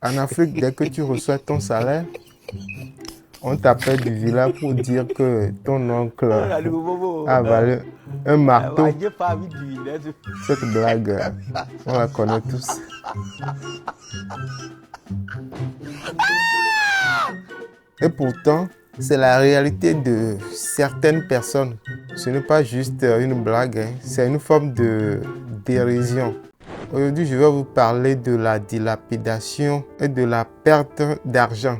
En Afrique, dès que tu reçois ton salaire, on t'appelle du village pour dire que ton oncle a avalé un marteau. Cette blague, on la connaît tous. Et pourtant, c'est la réalité de certaines personnes. Ce n'est pas juste une blague, hein. C'est une forme de dérision. Aujourd'hui, je vais vous parler de la dilapidation et de la perte d'argent.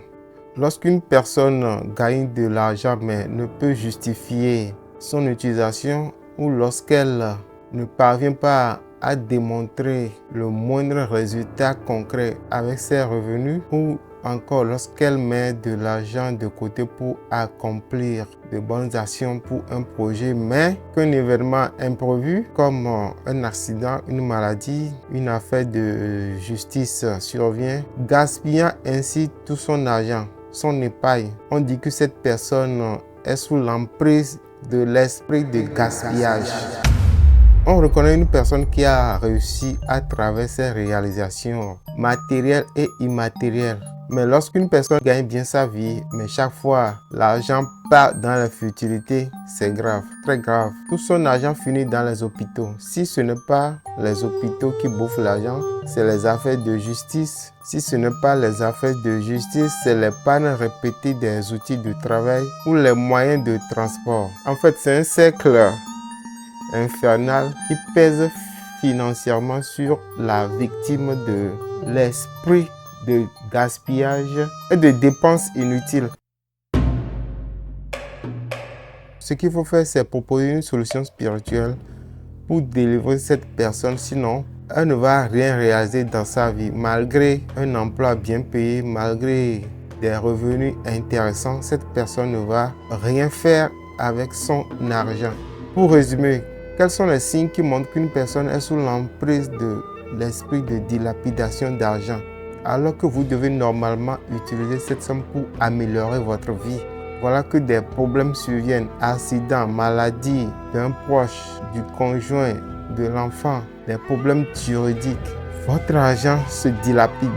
Lorsqu'une personne gagne de l'argent mais ne peut justifier son utilisation ou lorsqu'elle ne parvient pas à démontrer le moindre résultat concret avec ses revenus ou encore lorsqu'elle met de l'argent de côté pour accomplir de bonnes actions pour un projet, mais qu'un événement imprévu comme un accident, une maladie, une affaire de justice survient, gaspillant ainsi tout son argent, son épargne. On dit que cette personne est sous l'emprise de l'esprit de gaspillage. On reconnaît une personne qui a réussi à travers ses réalisations matérielles et immatérielles. Mais lorsqu'une personne gagne bien sa vie, mais chaque fois l'argent part dans la futilité, c'est grave, très grave. Tout son argent finit dans les hôpitaux. Si ce n'est pas les hôpitaux qui bouffent l'argent, c'est les affaires de justice. Si ce n'est pas les affaires de justice, c'est les pannes répétées des outils de travail ou les moyens de transport. En fait, c'est un cercle infernal qui pèse financièrement sur la victime de l'esprit de gaspillage et de dépenses inutiles. Ce qu'il faut faire, c'est proposer une solution spirituelle pour délivrer cette personne, sinon elle ne va rien réaliser dans sa vie. Malgré un emploi bien payé, malgré des revenus intéressants, cette personne ne va rien faire avec son argent. Pour résumer, quels sont les signes qui montrent qu'une personne est sous l'emprise de l'esprit de dilapidation d'argent, alors que vous devez normalement utiliser cette somme pour améliorer votre vie? Voilà que des problèmes surviennent, accidents, maladies d'un proche, du conjoint, de l'enfant, des problèmes juridiques. Votre argent se dilapide.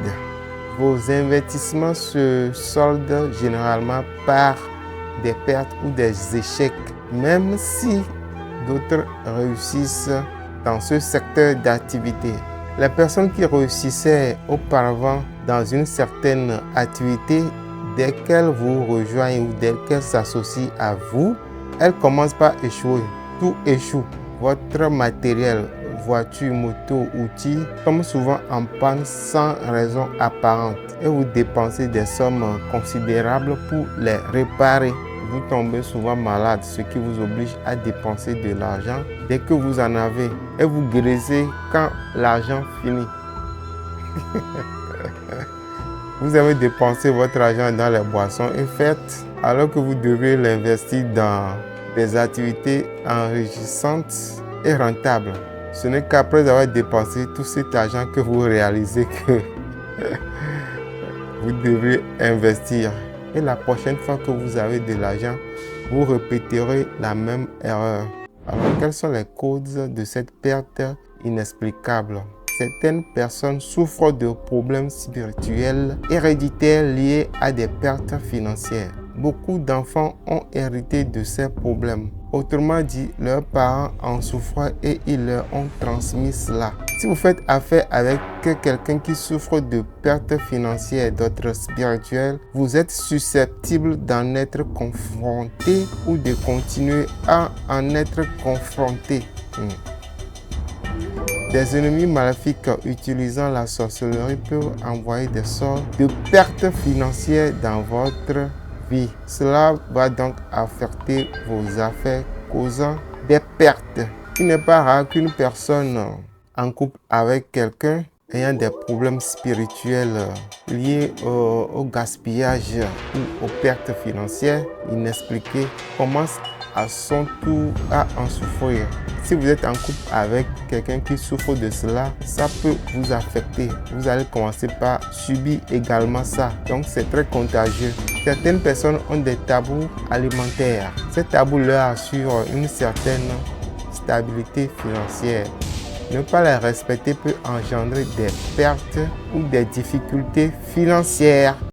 Vos investissements se soldent généralement par des pertes ou des échecs, même si d'autres réussissent dans ce secteur d'activité. Les personnes qui réussissaient auparavant dans une certaine activité, dès qu'elles vous rejoignent ou dès qu'elles s'associent à vous, elles commencent par échouer. Tout échoue. Votre matériel, voiture, moto, outils, tombe souvent en panne sans raison apparente et vous dépensez des sommes considérables pour les réparer. Vous tombez souvent malade, ce qui vous oblige à dépenser de l'argent dès que vous en avez et vous guérissez quand l'argent finit. Vous avez dépensé votre argent dans les boissons et fêtes alors que vous devez l'investir dans des activités enrichissantes et rentables. Ce n'est qu'après avoir dépensé tout cet argent que vous réalisez que vous devez investir. Et la prochaine fois que vous avez de l'argent, vous répéterez la même erreur. Alors, quelles sont les causes de cette perte inexplicable? Certaines personnes souffrent de problèmes spirituels héréditaires liés à des pertes financières. Beaucoup d'enfants ont hérité de ces problèmes. Autrement dit, leurs parents en souffrent et ils leur ont transmis cela. Si vous faites affaire avec quelqu'un qui souffre de pertes financières d'ordre spirituel, vous êtes susceptible d'en être confronté ou de continuer à en être confronté. Des ennemis maléfiques utilisant la sorcellerie peuvent envoyer des sorts de pertes financières dans votre vie. Cela va donc affecter vos affaires, causant des pertes. Il n'est pas rare qu'une personne en couple avec quelqu'un ayant des problèmes spirituels liés au gaspillage ou aux pertes financières inexpliquées commence à son tour à en souffrir. Si vous êtes en couple avec quelqu'un qui souffre de cela, ça peut vous affecter. Vous allez commencer par subir également ça. Donc c'est très contagieux. Certaines personnes ont des tabous alimentaires. Ces tabous leur assurent une certaine stabilité financière. Ne pas les respecter peut engendrer des pertes ou des difficultés financières.